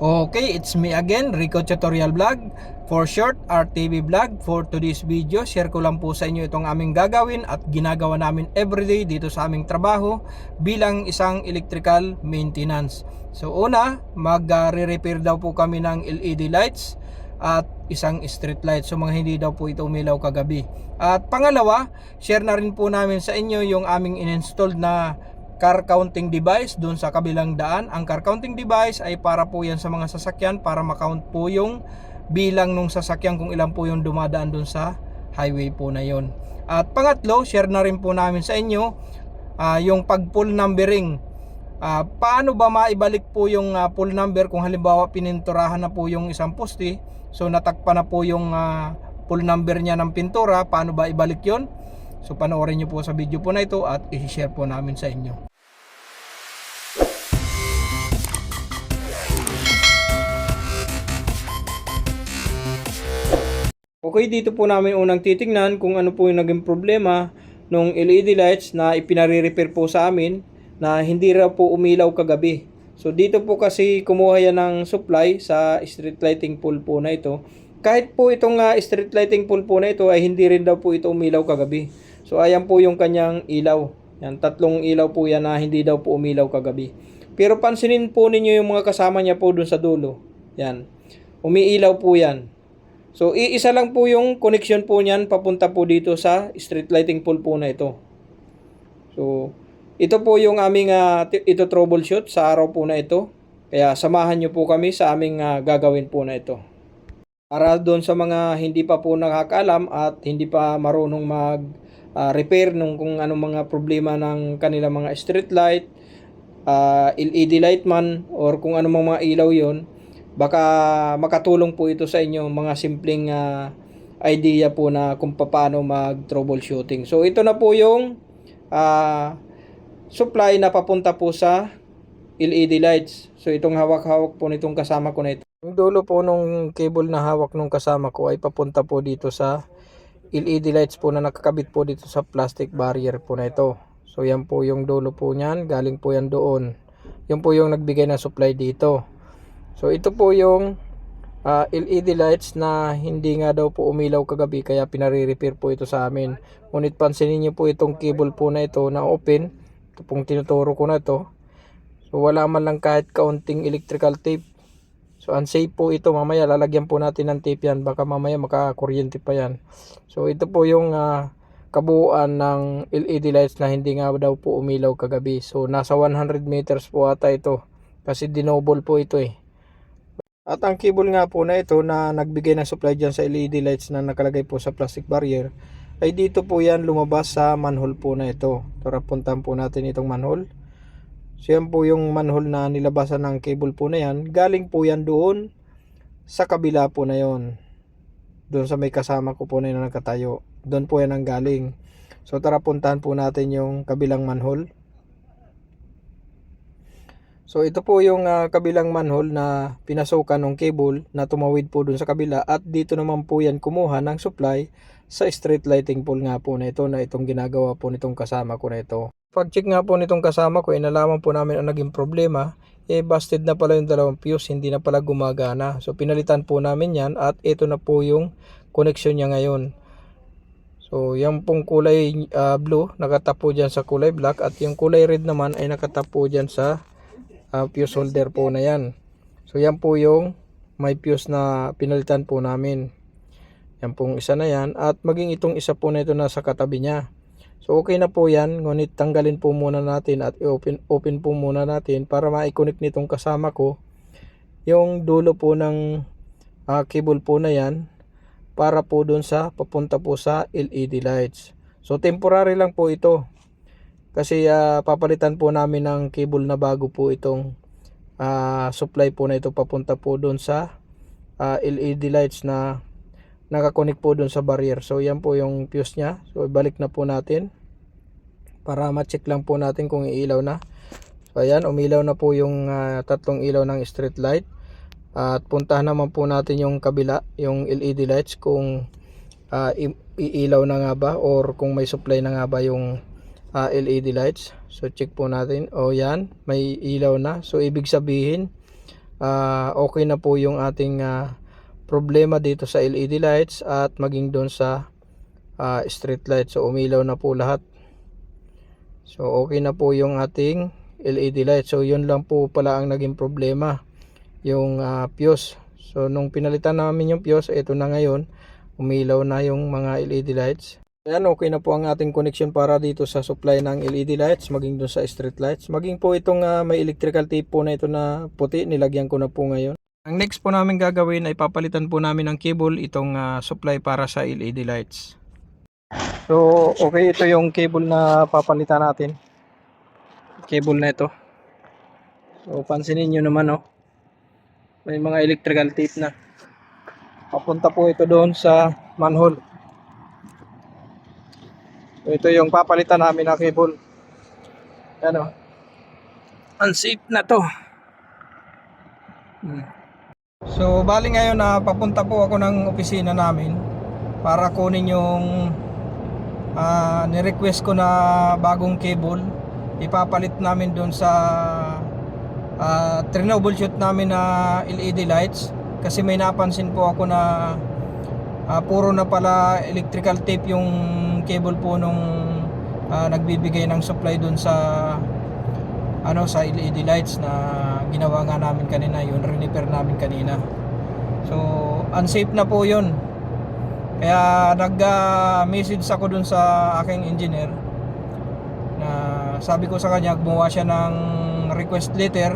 Okay, it's me again, Rico Tutorial Vlog. For short, RTV Vlog. For today's video, share ko lang po sa inyo itong aming gagawin at ginagawa namin everyday dito sa aming trabaho bilang isang electrical maintenance. So una, mag-re-repair daw po kami ng LED lights at isang street light. So mga hindi daw po ito umilaw kagabi. At pangalawa, share na rin po namin sa inyo yung aming in-installed na car counting device doon sa kabilang daan. Ang car counting device ay para po yan sa mga sasakyan, para makount po yung bilang nung sasakyan kung ilan po yung dumadaan doon sa highway po na yon. At pangatlo, share na rin po namin sa inyo yung pag pull numbering. Paano ba maibalik po yung pull number kung halimbawa pininturahan na po yung isang poste, so natakpan na po yung pull number niya ng pintura, paano ba ibalik yon? So panoorin nyo po sa video po na ito at i-share po namin sa inyo. Okay, dito po namin unang titingnan kung ano po yung naging problema nung LED lights na ipinare-repair po sa amin na hindi raw po umilaw kagabi. So dito po kasi kumuha yan ng supply sa street lighting pole po na ito. Kahit po itong street lighting pole po na ito ay hindi rin daw po ito umilaw kagabi. So ayan po yung kanyang ilaw. Yan, tatlong ilaw po yan na hindi daw po umilaw kagabi. Pero pansinin po ninyo yung mga kasama niya po dun sa dulo. Yan, umiilaw po yan. So, iisa lang po yung connection po niyan papunta po dito sa street lighting pole po na ito. So, ito po yung aming ito troubleshoot sa araw po na ito. Kaya samahan nyo po kami sa aming gagawin po na ito. Para doon sa mga hindi pa po nakakaalam at hindi pa marunong mag-repair nung kung anong mga problema ng kanilang mga street light, LED light man, or kung anong mga ilaw yon, baka makatulong po ito sa inyo, mga simpleng idea po na kung paano mag-troubleshooting. So ito na po yung supply na papunta po sa LED lights. So itong hawak-hawak po nitong kasama ko na ito. Yung dulo po nung cable na hawak nung kasama ko ay papunta po dito sa LED lights po na nakakabit po dito sa plastic barrier po na ito. So yan po yung dulo po niyan, galing po yan doon. Yan po yung nagbigay ng supply dito. So ito po yung LED lights na hindi nga daw po umilaw kagabi, kaya pinare-repair po ito sa amin. Ngunit pansinin niyo po itong cable po na ito na open. Ito pong tinuturo ko na ito. So wala man lang kahit kaunting electrical tape. So unsafe po ito, mamaya lalagyan po natin ng tape yan, baka mamaya makakuryente pa yan. So ito po yung kabuuan ng LED lights na hindi nga daw po umilaw kagabi. So nasa 100 meters po ata ito, kasi dinoble po ito eh. At ang cable nga po na ito na nagbigay ng supply dyan sa LED lights na nakalagay po sa plastic barrier, ay dito po yan lumabas sa manhole po na ito. Tara, puntahan po natin itong manhole. So yan po yung manhole na nilabasan ng cable po na yan. Galing po yan doon sa kabila po na yon. Doon sa may kasama ko po na yun na nakatayo. Doon po yan ang galing. So tara, puntahan po natin yung kabilang manhole. So ito po yung kabilang manhole na pinasukan ng cable na tumawid po dun sa kabila, at dito naman po yan kumuha ng supply sa street lighting pole nga po na ito, na itong ginagawa po nitong kasama ko na ito. Pag check nga po nitong kasama ko, inalaman po namin ang naging problema, busted na pala yung dalawang fuse, hindi na pala gumagana. So pinalitan po namin yan, at ito na po yung connection niya ngayon. So yung pong kulay blue nakatap po dyan sa kulay black, at yung kulay red naman ay nakatap po dyan sa fuse holder po na yan. So yan po yung may fuse na pinalitan po namin. Yan pong isa na yan, at maging itong isa po na ito na sa katabi niya. So okay na po yan, ngunit tanggalin po muna natin at open po muna natin para ma-connect nitong kasama ko yung dulo po ng cable po na yan, para po dun sa papunta po sa LED lights. So temporary lang po ito, kasi papalitan po namin ng cable na bago po itong supply po na ito papunta po doon sa LED lights na nakakonek po doon sa barrier. So yan po yung fuse nya. So ibalik na po natin para ma-check lang po natin kung iilaw na. So ayan, umilaw na po yung tatlong ilaw ng street light. At puntahan naman po natin yung kabila, yung LED lights, kung iilaw na nga ba, or kung may supply na nga ba yung LED lights. So check po natin. O yan, may ilaw na. So ibig sabihin okay na po yung ating problema dito sa LED lights at maging doon sa street light. So umilaw na po lahat. So okay na po yung ating LED light. So yun lang po pala ang naging problema, yung fuse. So nung pinalitan namin yung fuse, ito na ngayon, umilaw na yung mga LED lights. Ayan, okay na po ang ating connection para dito sa supply ng LED lights, maging doon sa street lights. Maging po itong may electrical tape po na ito na puti, nilagyan ko na po ngayon. Ang next po namin gagawin ay papalitan po namin ng cable itong supply para sa LED lights. So okay, ito yung cable na papalitan natin. Cable na ito. So pansinin nyo naman, oh, may mga electrical tape na. Papunta po ito doon sa manhole. So ito yung papalitan namin na cable. Ano? Unsafe na to. So bali ngayon na papunta po ako ng opisina namin para kunin yung ni-request ko na bagong cable. Ipapalit namin doon sa troubleshoot namin na LED lights, kasi may napansin po ako na puro na pala electrical tape yung cable po nung nagbibigay ng supply doon sa sa LED lights na ginawa nga namin kanina, yun repair namin kanina. So unsafe na po yun, kaya nag-message ako dun sa aking engineer na sabi ko sa kanya gumawa siya ng request letter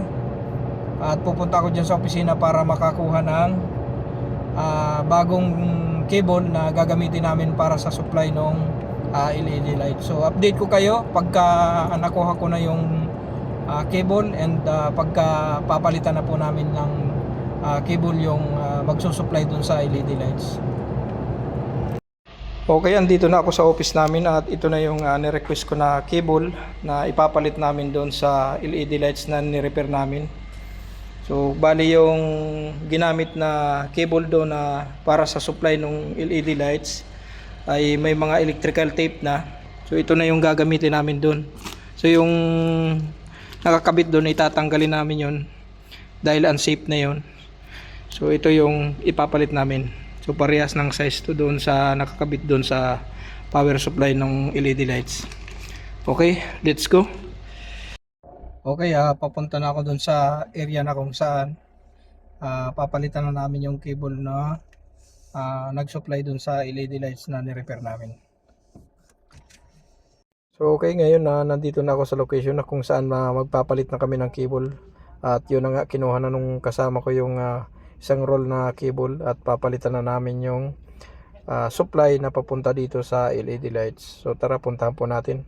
at pupunta ako dyan sa opisina para makakuha ng bagong cable na gagamitin namin para sa supply ng LED light. So update ko kayo pagka nakuha ko na yung cable and pagka papalitan na po namin ng cable yung magsusupply dun sa LED lights. Okay, andito na ako sa office namin at ito na yung ni-request ko na cable na ipapalit namin doon sa LED lights na ni-repair namin. So bali yung ginamit na cable doon na para sa supply ng LED lights ay may mga electrical tape na. So ito na yung gagamitin namin doon. So yung nakakabit doon itatanggalin namin yon dahil unsafe na yon. So ito yung ipapalit namin. So parehas ng size to doon sa nakakabit doon sa power supply ng LED lights. Okay, let's go. Okay, papunta na ako doon sa area na kung saan papalitan na namin yung cable na nag-supply doon sa LED lights na ni-repair namin. So okay, ngayon nandito na ako sa location na kung saan magpapalit na kami ng cable. At yun na nga, kinuha na nung kasama ko yung isang roll na cable at papalitan na namin yung supply na papunta dito sa LED lights. So tara, puntahan po natin.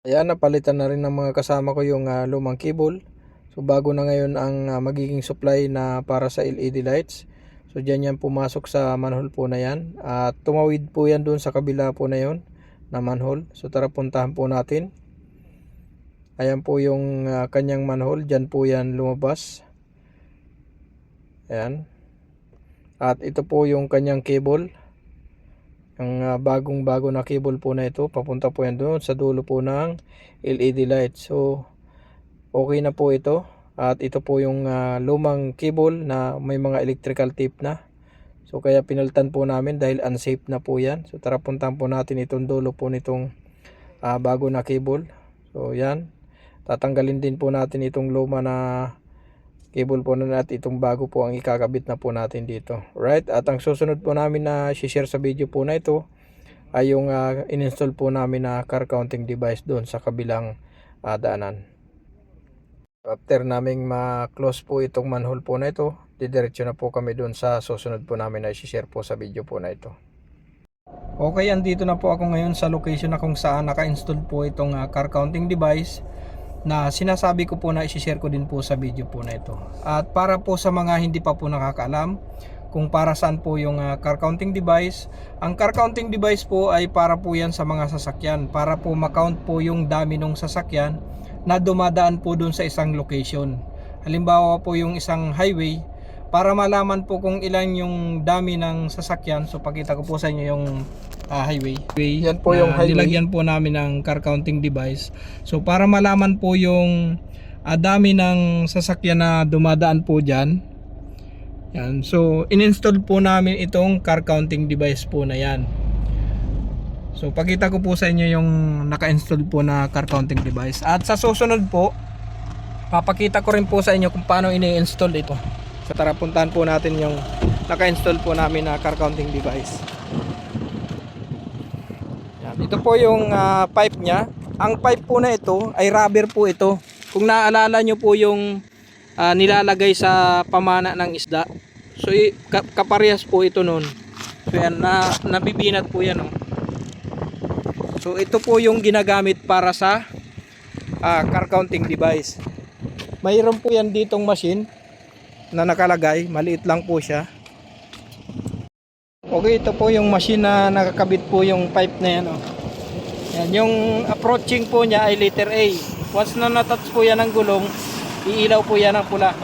Ayan, napalitan na rin ng mga kasama ko yung lumang cable. So bago na ngayon ang magiging supply na para sa LED lights. So dyan yan pumasok sa manhole po na yan. At tumawid po yan doon sa kabila po na yon na manhole. So tara, puntahan po natin. Ayan po yung kanyang manhole. Dyan po yan lumabas. Ayan. At ito po yung kanyang cable. Ang bagong-bago na cable po na ito. Papunta po yan doon sa dulo po ng LED light. So okay na po ito. At ito po yung lumang cable na may mga electrical tape na. So kaya pinalitan po namin dahil unsafe na po yan. So tara, puntahan po natin itong dulo po nitong bago na cable. So yan. Tatanggalin din po natin itong luma na cable po na at itong bago po ang ikakabit na po natin dito. Right? At ang susunod po namin na share sa video po na ito ay yung in-install po namin na car counting device doon sa kabilang daanan. After naming ma-close po itong manhole po na ito, didiretso na po kami doon sa susunod po namin na i-share po sa video po na ito. Okay, andito na po ako ngayon sa location na kung saan naka-install po itong car counting device na sinasabi ko po na i-share ko din po sa video po na ito. At para po sa mga hindi pa po nakakaalam kung para saan po yung car counting device, ang car counting device po ay para po yan sa mga sasakyan, para po makount po yung dami ng sasakyan na dumadaan po dun sa isang location. Halimbawa po yung isang highway, para malaman po kung ilan yung dami ng sasakyan. So pakita ko po sa inyo yung highway. Yan po yung highway. Nilagyan po namin ng car counting device. So para malaman po yung dami ng sasakyan na dumadaan po dyan, Yan. So in-install po namin itong car counting device po na yan. So pakita ko po sa inyo yung naka-install po na car counting device. At sa susunod po, papakita ko rin po sa inyo kung paano ini-install ito. So tara, puntahan po natin yung naka-install po namin na car counting device. Yan. Ito po yung pipe nya. Ang pipe po na ito ay rubber po ito. Kung naalala nyo po yung nilalagay sa pamana ng isda. So kaparehas po ito nun. So yan, nabibinat po yan. Oh. So ito po yung ginagamit para sa car counting device. Mayroon po yan ditong machine na nakalagay, maliit lang po siya. Okay, ito po yung machine na nakakabit po yung pipe na yan. Oh. Yan, yung approaching po niya ay letter A. Once na natouch po yan ng gulong, iilaw po yan ng pula.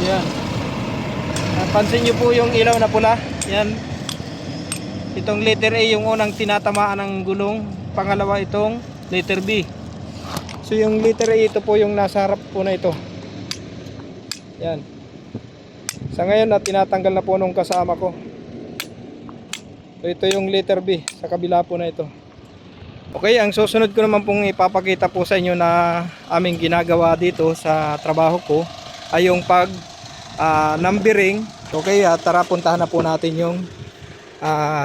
Yan. Pansin nyo po yung ilaw na pula. Yan. Itong letter A yung unang tinatamaan ng gulong. Pangalawa itong letter B. So yung letter A, ito po yung nasa harap po na ito. Yan. Sa ngayon na tinatanggal na po nung kasama ko. So ito yung letter B sa kabila po na ito. Okay, ang susunod ko naman pong ipapakita po sa inyo na aming ginagawa dito sa trabaho ko ay yung pag numbering. Okay, tara puntahan na po natin yung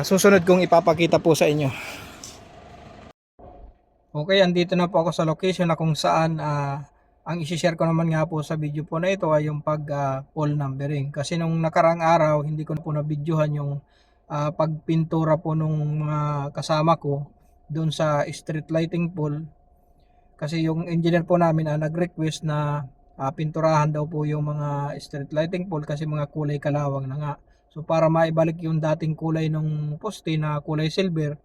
susunod kong ipapakita po sa inyo. Okay, andito na po ako sa location na kung saan ang isi-share ko naman nga po sa video po na ito ay yung pag pole numbering. Kasi nung nakarang araw hindi ko na po na-videohan yung pagpintura po nung mga kasama ko doon sa street lighting pole. Kasi yung engineer po namin nag-request na pinturahan daw po yung mga street lighting pole kasi mga kulay kalawang na nga. So para maibalik yung dating kulay ng poste na kulay silver,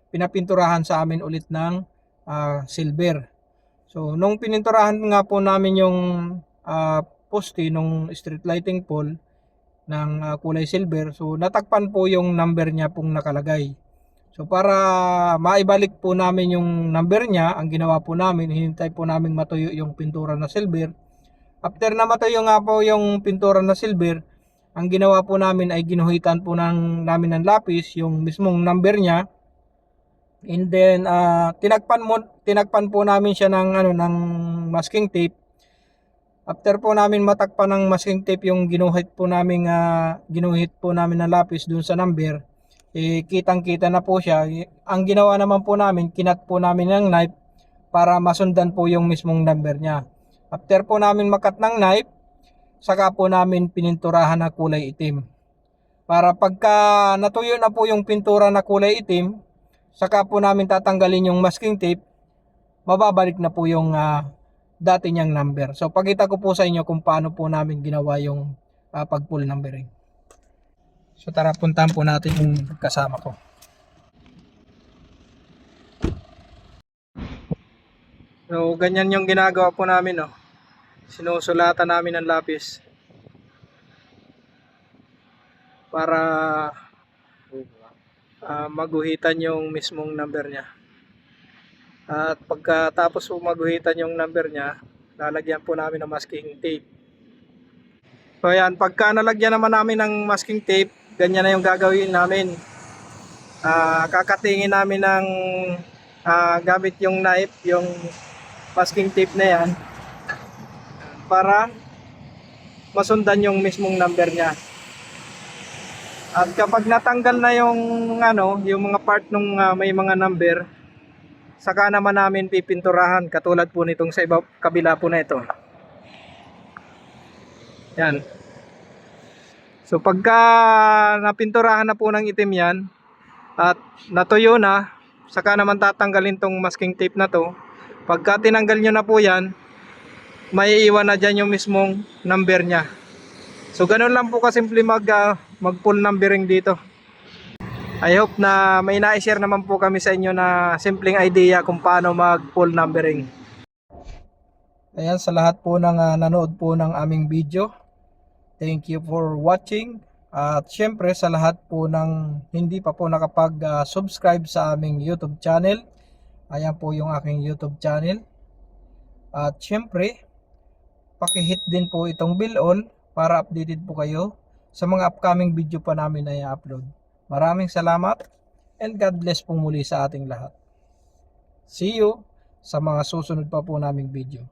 pinapinturahan sa amin ulit ng silver. So nung pininturahan nga po namin yung poste nung street lighting pole ng kulay silver, so natakpan po yung number niya pong nakalagay. So para maibalik po namin yung number niya, ang ginawa po namin, hinintay po namin matuyo yung pintura na silver. After na matuyo nga po yung pintura na silver, ang ginawa po namin ay ginuhitan po namin ng lapis yung mismong number niya. And then tinakpan po namin siya ng masking tape. After po namin matakpan ng masking tape yung ginuhit po namin ng lapis dun sa number, kitang-kita na po siya. Ang ginawa naman po namin, kinat po namin ng knife para masundan po yung mismong number niya. After po namin makat ng knife, saka po namin pininturahan na kulay itim. Para pagka natuyo na po yung pintura na kulay itim, saka po namin tatanggalin yung masking tape, mababalik na po yung dati niyang number. So pakita ko po sa inyo kung paano po namin ginawa yung pag-pull numbering. So tara, puntahan po natin yung kasama ko. So ganyan yung ginagawa po namin, no. Sinusulatan namin ng lapis para maguhitan yung mismong number niya. At pagkatapos po maguhitan yung number niya, lalagyan po namin ng masking tape. So ayan, pagka nalagyan naman namin ng masking tape, ganyan na yung gagawin namin. Kakatingin namin ng gamit yung knife, yung masking tape na yan, para masundan yung mismong number niya. At kapag natanggal na yung yung mga part nung may mga number, saka naman namin pipinturahan katulad po nitong sa kabila po na ito. Yan. So pagka napinturahan na po ng itim yan at natuyo na, saka naman tatanggalin tong masking tape na to. Pagka tinanggal nyo na po yan, may iwan na dyan yung mismong number nya. So ganun lang po kasimple mag pull numbering dito. I hope na may na-share naman po kami sa inyo na simpleng idea kung paano mag pull numbering. Ayan, sa lahat po ng nanood po ng aming video, thank you for watching. At syempre sa lahat po ng hindi pa po nakapag-subscribe sa aming YouTube channel, ayan po yung aking YouTube channel. At syempre, paki-hit din po itong bell all para updated po kayo sa mga upcoming video pa namin na i-upload. Maraming salamat and God bless po muli sa ating lahat. See you sa mga susunod pa po naming video.